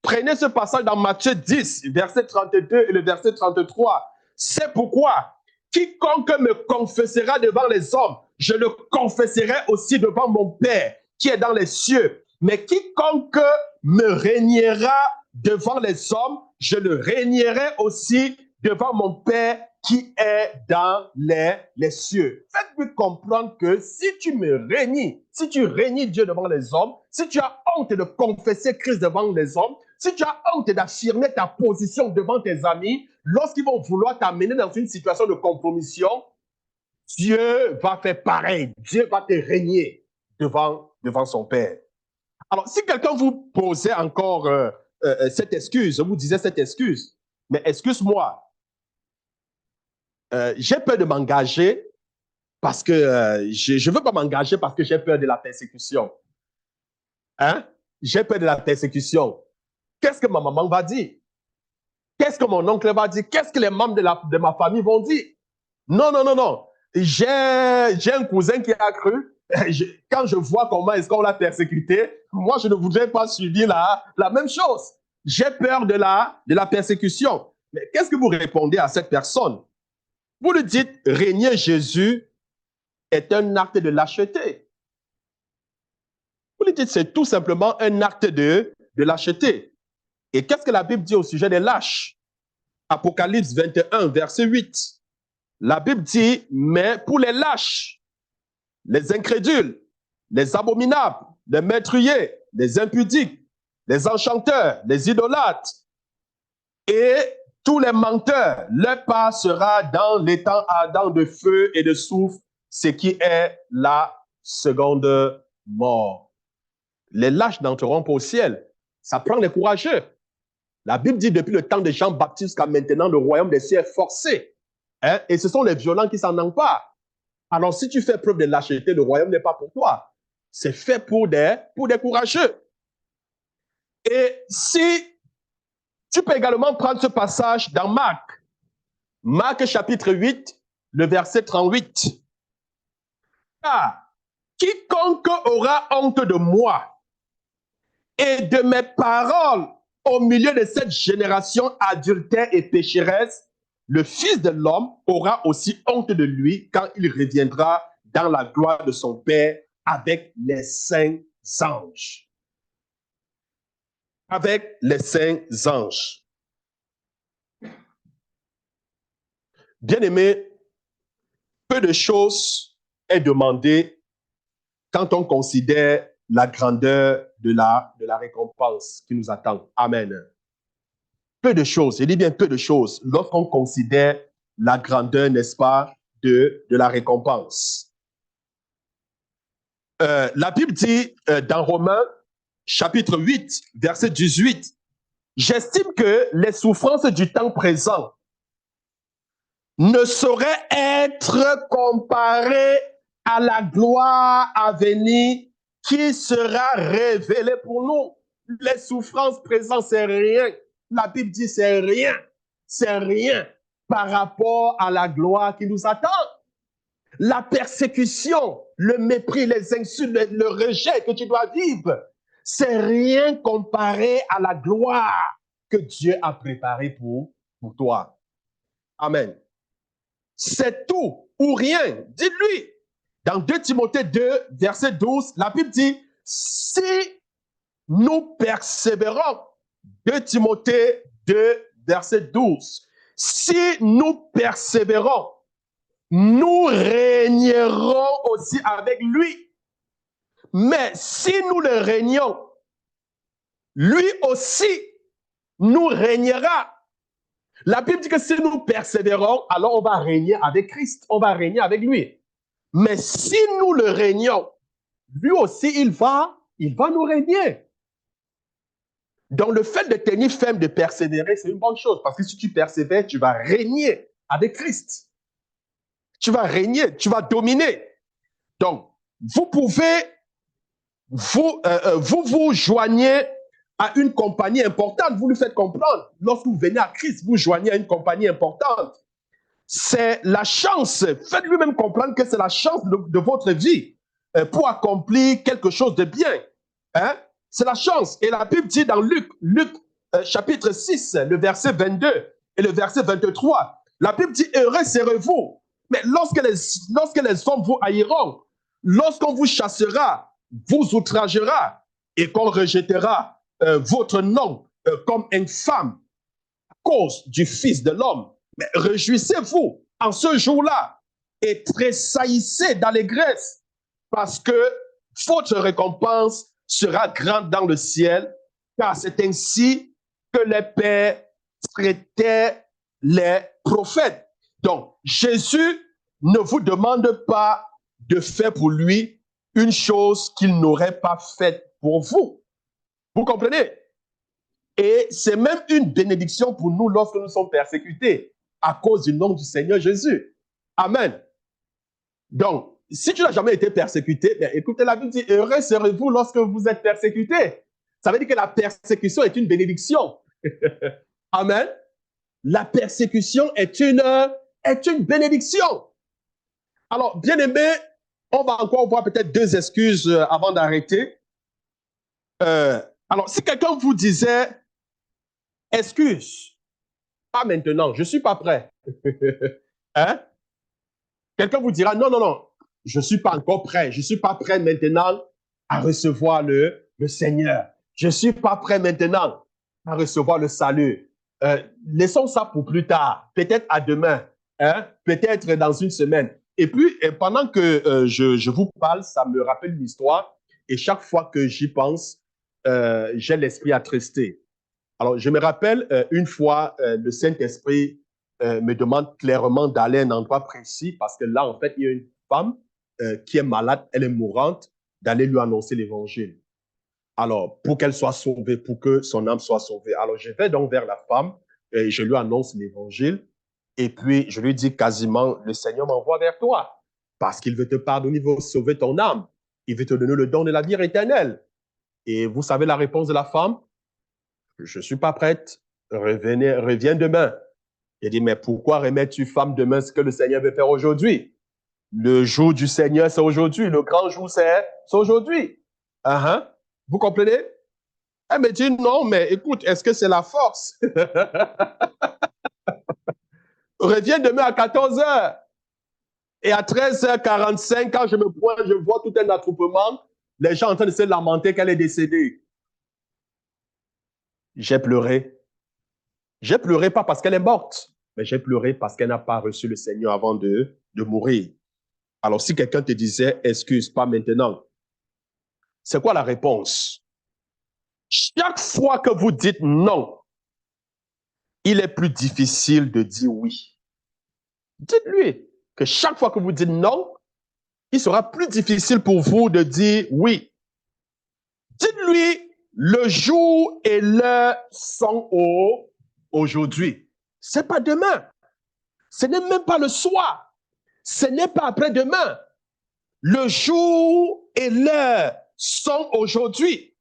Prenez ce passage dans Matthieu 10, verset 32 et le verset 33. C'est pourquoi quiconque me confessera devant les hommes, je le confesserai aussi devant mon Père qui est dans les cieux. Mais quiconque me régniera devant les hommes, je le régnerai aussi devant mon Père qui est dans les cieux. Faites-lui comprendre que si tu me régnis, si tu régnis Dieu devant les hommes, si tu as honte de confesser Christ devant les hommes, si tu as honte d'affirmer ta position devant tes amis, lorsqu'ils vont vouloir t'amener dans une situation de compromission, Dieu va faire pareil. Dieu va te régner devant son Père. Alors, si quelqu'un vous posait encore cette excuse, vous disait cette excuse, mais excuse-moi, j'ai peur de m'engager parce que je ne veux pas m'engager parce que j'ai peur de la persécution. Hein? J'ai peur de la persécution. Qu'est-ce que ma maman va dire? Qu'est-ce que mon oncle va dire? Qu'est-ce que les membres de ma famille vont dire? Non, non, non, non. J'ai un cousin qui a cru. Quand je vois comment est-ce qu'on l'a persécuté, moi, je ne voudrais pas subir la même chose. J'ai peur de la persécution. Mais qu'est-ce que vous répondez à cette personne? Vous lui dites, régner Jésus est un acte de lâcheté. Vous lui dites, c'est tout simplement un acte de lâcheté. Et qu'est-ce que la Bible dit au sujet des lâches? Apocalypse 21, verset 8. La Bible dit, mais pour les lâches, les incrédules, les abominables, les meurtriers, les impudiques, les enchanteurs, les idolâtres et tous les menteurs, leur part sera dans l'étang ardent de feu et de soufre, ce qui est la seconde mort. Les lâches n'entreront pas au ciel. Ça prend les courageux. La Bible dit depuis le temps de Jean-Baptiste jusqu'à maintenant, le royaume des cieux est forcé. Hein? Et ce sont les violents qui s'en emparent. Alors, si tu fais preuve de lâcheté, le royaume n'est pas pour toi. C'est fait pour des courageux. Et si tu peux également prendre ce passage dans Marc. Marc chapitre 8, le verset 38. Ah, quiconque aura honte de moi et de mes paroles au milieu de cette génération adultère et pécheresse, le Fils de l'homme aura aussi honte de lui quand il reviendra dans la gloire de son Père avec les saints anges. Avec les saints anges. Bien-aimé, peu de choses est demandé quand on considère la grandeur de la récompense qui nous attend. Amen. Peu de choses, je dis bien peu de choses, lorsqu'on considère la grandeur, n'est-ce pas, de la récompense. La Bible dit dans Romains, chapitre 8, verset 18, « J'estime que les souffrances du temps présent ne sauraient être comparées à la gloire à venir qui sera révélé pour nous. Les souffrances présentes, c'est rien. La Bible dit c'est rien. C'est rien par rapport à la gloire qui nous attend. La persécution, le mépris, les insultes, le rejet que tu dois vivre, c'est rien comparé à la gloire que Dieu a préparée pour toi. Amen. C'est tout ou rien. Dites-lui. Dans 2 Timothée 2, verset 12, la Bible dit, si nous persévérons, 2 Timothée 2, verset 12, si nous persévérons, nous régnerons aussi avec lui. Mais si nous le régnons, lui aussi nous régnera. La Bible dit que si nous persévérons, alors on va régner avec Christ, on va régner avec lui. Mais si nous le régnons, lui aussi, il va nous régner. Donc, le fait de tenir ferme, de persévérer, c'est une bonne chose. Parce que si tu persévères, tu vas régner avec Christ. Tu vas régner, tu vas dominer. Donc, vous pouvez, vous joignez à une compagnie importante. Vous lui faites comprendre. Lorsque vous venez à Christ, vous joignez à une compagnie importante. C'est la chance. Faites-lui même comprendre que c'est la chance de votre vie pour accomplir quelque chose de bien. Hein? C'est la chance. Et la Bible dit dans Luc chapitre 6, le verset 22 et le verset 23, la Bible dit, heureux serez-vous. Mais lorsque les hommes vous haïront, lorsqu'on vous chassera, vous outragera et qu'on rejettera votre nom comme infâme à cause du Fils de l'homme, mais réjouissez-vous en ce jour-là et tressaillissez d'allégresse parce que votre récompense sera grande dans le ciel, car c'est ainsi que les pères traitaient les prophètes. Donc, Jésus ne vous demande pas de faire pour lui une chose qu'il n'aurait pas faite pour vous. Vous comprenez? Et c'est même une bénédiction pour nous lorsque nous sommes persécutés à cause du nom du Seigneur Jésus. Amen. Donc, si tu n'as jamais été persécuté, bien, écoutez, la Bible dit, heureux serez-vous lorsque vous êtes persécuté. Ça veut dire que la persécution est une bénédiction. Amen. La persécution est une bénédiction. Alors, bien aimé, on va encore voir peut-être 2 excuses avant d'arrêter. Alors, si quelqu'un vous disait, excuse, pas maintenant, je ne suis pas prêt. Hein? Quelqu'un vous dira, non, je ne suis pas encore prêt. Je ne suis pas prêt maintenant à recevoir le Seigneur. Je ne suis pas prêt maintenant à recevoir le salut. Laissons ça pour plus tard, peut-être à demain, hein? Peut-être dans une semaine. Et puis, pendant que je vous parle, ça me rappelle une histoire. Et chaque fois que j'y pense, j'ai l'esprit attristé. Alors, je me rappelle une fois, le Saint-Esprit me demande clairement d'aller à un endroit précis parce que là, en fait, il y a une femme qui est malade, elle est mourante, d'aller lui annoncer l'évangile. Alors, pour qu'elle soit sauvée, pour que son âme soit sauvée. Alors, je vais donc vers la femme et je lui annonce l'évangile. Et puis, je lui dis quasiment, le Seigneur m'envoie vers toi parce qu'il veut te pardonner, il veut sauver ton âme. Il veut te donner le don de la vie éternelle. Et vous savez la réponse de la femme? Je ne suis pas prête. Reviens demain. Il dit, mais pourquoi remettre-tu femme demain ce que le Seigneur veut faire aujourd'hui? Le jour du Seigneur, c'est aujourd'hui. Le grand jour, c'est aujourd'hui. Vous comprenez? Elle me dit, non, mais écoute, est-ce que c'est la force? Reviens demain à 14h. Et à 13h45, quand je me pointe, je vois tout un attroupement. Les gens en train de se lamenter qu'elle est décédée. J'ai pleuré. J'ai pleuré pas parce qu'elle est morte, mais j'ai pleuré parce qu'elle n'a pas reçu le Seigneur avant de mourir. Alors, si quelqu'un te disait, excuse, pas maintenant, c'est quoi la réponse? Chaque fois que vous dites non, il est plus difficile de dire oui. Dites-lui que chaque fois que vous dites non, il sera plus difficile pour vous de dire oui. Dites-lui, le jour et l'heure sont aujourd'hui. C'est pas demain. Ce n'est même pas le soir. Ce n'est pas après-demain. Le jour et l'heure sont aujourd'hui.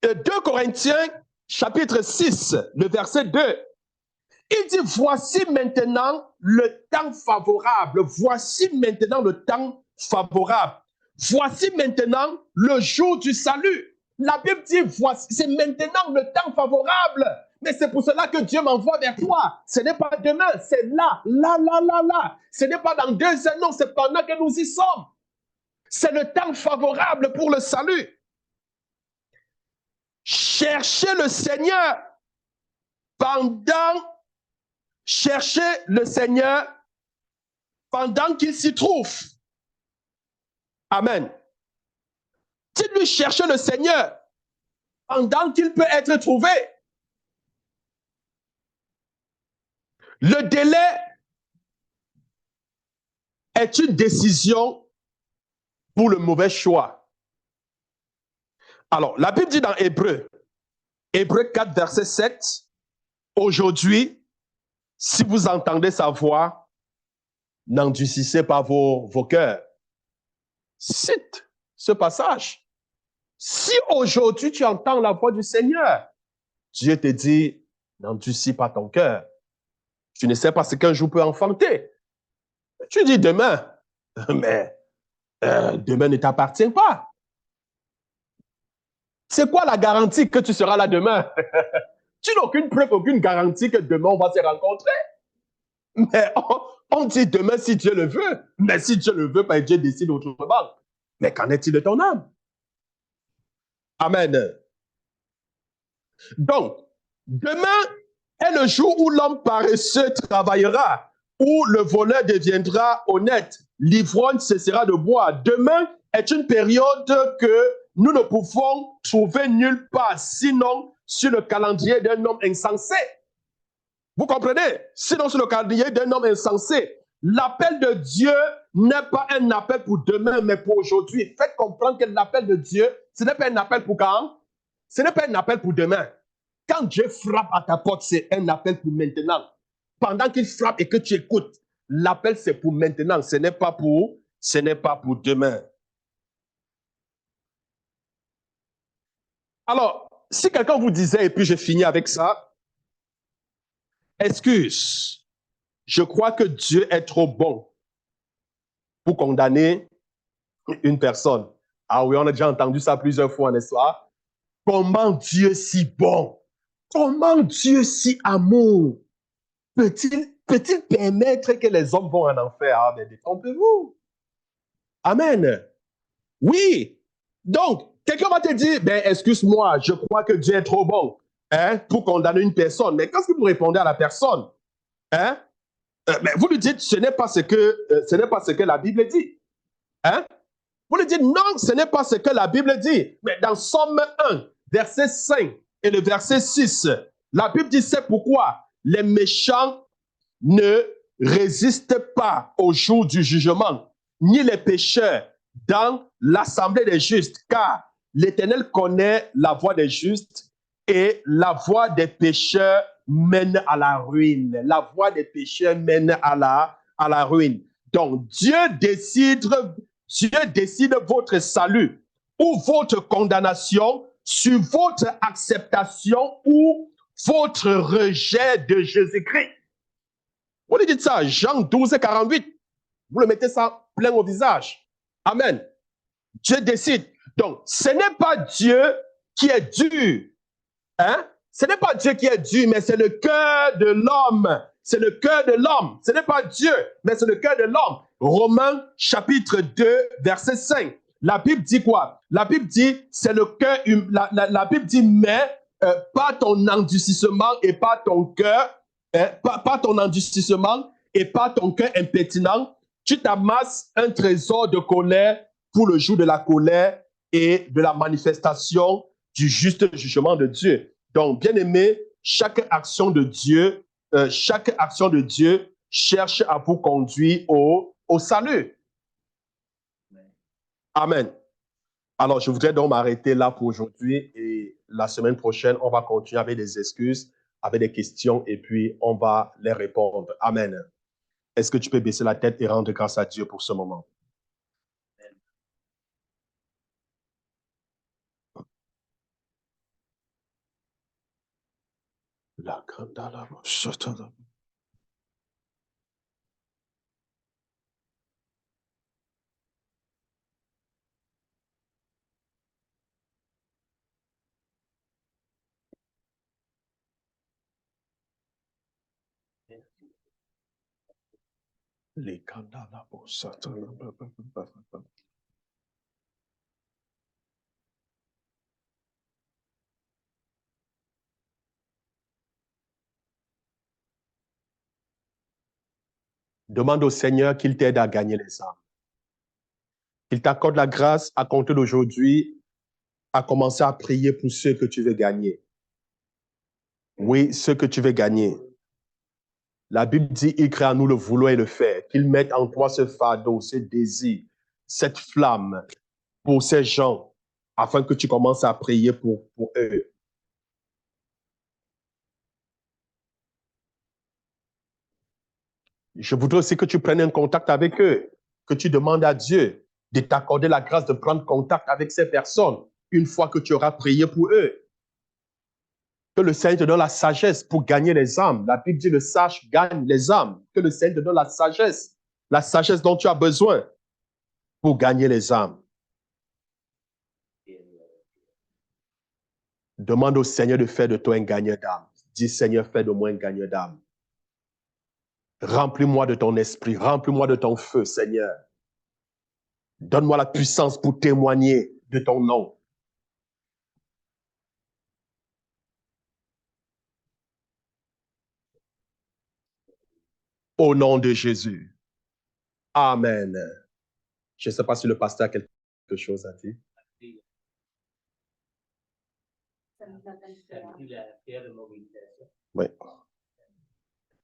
2 Corinthiens, chapitre 6, le verset 2. Il dit, voici maintenant le temps favorable. Voici maintenant le temps favorable. Voici maintenant le jour du salut. La Bible dit, voici, c'est maintenant le temps favorable. Mais c'est pour cela que Dieu m'envoie vers toi. Ce n'est pas demain, c'est là, là, là, là, là. Ce n'est pas dans 2 ans, non, c'est pendant que nous y sommes. C'est le temps favorable pour le salut. Cherchez le Seigneur pendant qu'il s'y trouve. Amen. Dites-lui, cherchez le Seigneur pendant qu'il peut être trouvé. Le délai est une décision pour le mauvais choix. Alors, la Bible dit dans Hébreux 4, verset 7, aujourd'hui, si vous entendez sa voix, n'endurcissez pas vos cœurs. Cite ce passage. Si aujourd'hui tu entends la voix du Seigneur, Dieu te dit, n'endurcis pas ton cœur. Tu ne sais pas ce qu'un jour peut enfanter. Tu dis demain, mais demain ne t'appartient pas. C'est quoi la garantie que tu seras là demain? Tu n'as aucune preuve, aucune garantie que demain on va se rencontrer. Mais on dit demain si Dieu le veut. Mais si Dieu le veut, ben Dieu décide autrement. Mais qu'en est-il de ton âme? Amen. Donc, demain est le jour où l'homme paresseux travaillera, où le voleur deviendra honnête, l'ivrogne cessera de boire. Demain est une période que nous ne pouvons trouver nulle part, sinon sur le calendrier d'un homme insensé. Vous comprenez? Sinon sur le calendrier d'un homme insensé. L'appel de Dieu n'est pas un appel pour demain, mais pour aujourd'hui. Faites comprendre que l'appel de Dieu, ce n'est pas un appel pour quand? Ce n'est pas un appel pour demain. Quand Dieu frappe à ta porte, c'est un appel pour maintenant. Pendant qu'il frappe et que tu écoutes, l'appel c'est pour maintenant, ce n'est pas pour demain. Alors, si quelqu'un vous disait, et puis je finis avec ça, excuse, je crois que Dieu est trop bon pour condamner une personne. Ah oui, on a déjà entendu ça plusieurs fois, n'est-ce pas? Comment Dieu si bon, comment Dieu si amour peut-il permettre que les hommes vont en enfer? Ah, mais détrompez-vous. Amen. Oui. Donc, quelqu'un va te dire, ben, excuse-moi, je crois que Dieu est trop bon pour condamner une personne. Mais qu'est-ce que vous répondez à la personne? Mais vous lui dites, ce n'est pas ce que la Bible dit. Vous lui dites, non, ce n'est pas ce que la Bible dit. Mais dans Somme 1, verset 5 et le verset 6, la Bible dit, c'est pourquoi les méchants ne résistent pas au jour du jugement, ni les pécheurs dans l'assemblée des justes, car l'Éternel connaît la voie des justes et la voie des pécheurs mène à la ruine. La voie des pécheurs mène à la ruine. Donc, Dieu décide votre salut ou votre condamnation sur votre acceptation ou votre rejet de Jésus-Christ. Vous lui dites ça, Jean 12, 48. Vous le mettez ça plein au visage. Amen. Dieu décide. Donc, ce n'est pas Dieu qui est dur. Ce n'est pas Dieu qui est dur, mais c'est le cœur de l'homme. C'est le cœur de l'homme. Ce n'est pas Dieu, mais c'est le cœur de l'homme. Romains chapitre 2, verset 5. La Bible dit quoi? La Bible dit, c'est le cœur, la Bible dit, mais pas ton endurcissement et pas ton cœur, pas ton endurcissement et pas ton cœur impétinent, tu t'amasses un trésor de colère pour le jour de la colère et de la manifestation du juste jugement de Dieu. Donc, bien aimé, chaque action de Dieu cherche à vous conduire au salut. Amen. Alors, je voudrais donc m'arrêter là pour aujourd'hui et la semaine prochaine, on va continuer avec des excuses, avec des questions et puis on va les répondre. Amen. Est-ce que tu peux baisser la tête et rendre grâce à Dieu pour ce moment? La candala, satana. Les candala, satana. Demande au Seigneur qu'il t'aide à gagner les âmes. Qu'il t'accorde la grâce à compter d'aujourd'hui à commencer à prier pour ceux que tu veux gagner. Oui, ceux que tu veux gagner. La Bible dit, il crée en nous le vouloir et le faire. Qu'il mette en toi ce fardeau, ce désir, cette flamme pour ces gens, afin que tu commences à prier pour eux. Je voudrais aussi que tu prennes un contact avec eux, que tu demandes à Dieu de t'accorder la grâce de prendre contact avec ces personnes une fois que tu auras prié pour eux. Que le Seigneur te donne la sagesse pour gagner les âmes. La Bible dit le sage gagne les âmes. Que le Seigneur te donne la sagesse dont tu as besoin pour gagner les âmes. Demande au Seigneur de faire de toi un gagneur d'âme. Dis, Seigneur, fais de moi un gagneur d'âme. Remplis-moi de ton esprit, remplis-moi de ton feu, Seigneur. Donne-moi la puissance pour témoigner de ton nom. Au nom de Jésus. Amen. Je ne sais pas si le pasteur a quelque chose à dire. Oui.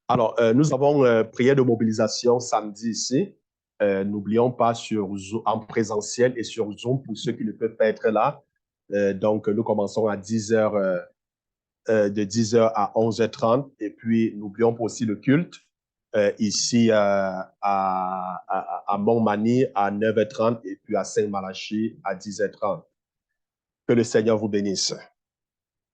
Alors, nous avons prière de mobilisation samedi ici. N'oublions pas en présentiel et sur Zoom pour ceux qui ne peuvent pas être là. Donc, nous commençons à 10h, de 10h à 11h30. Et puis, n'oublions pas aussi le culte ici à Montmagny à 9h30 et puis à Saint-Malachie à 10h30. Que le Seigneur vous bénisse.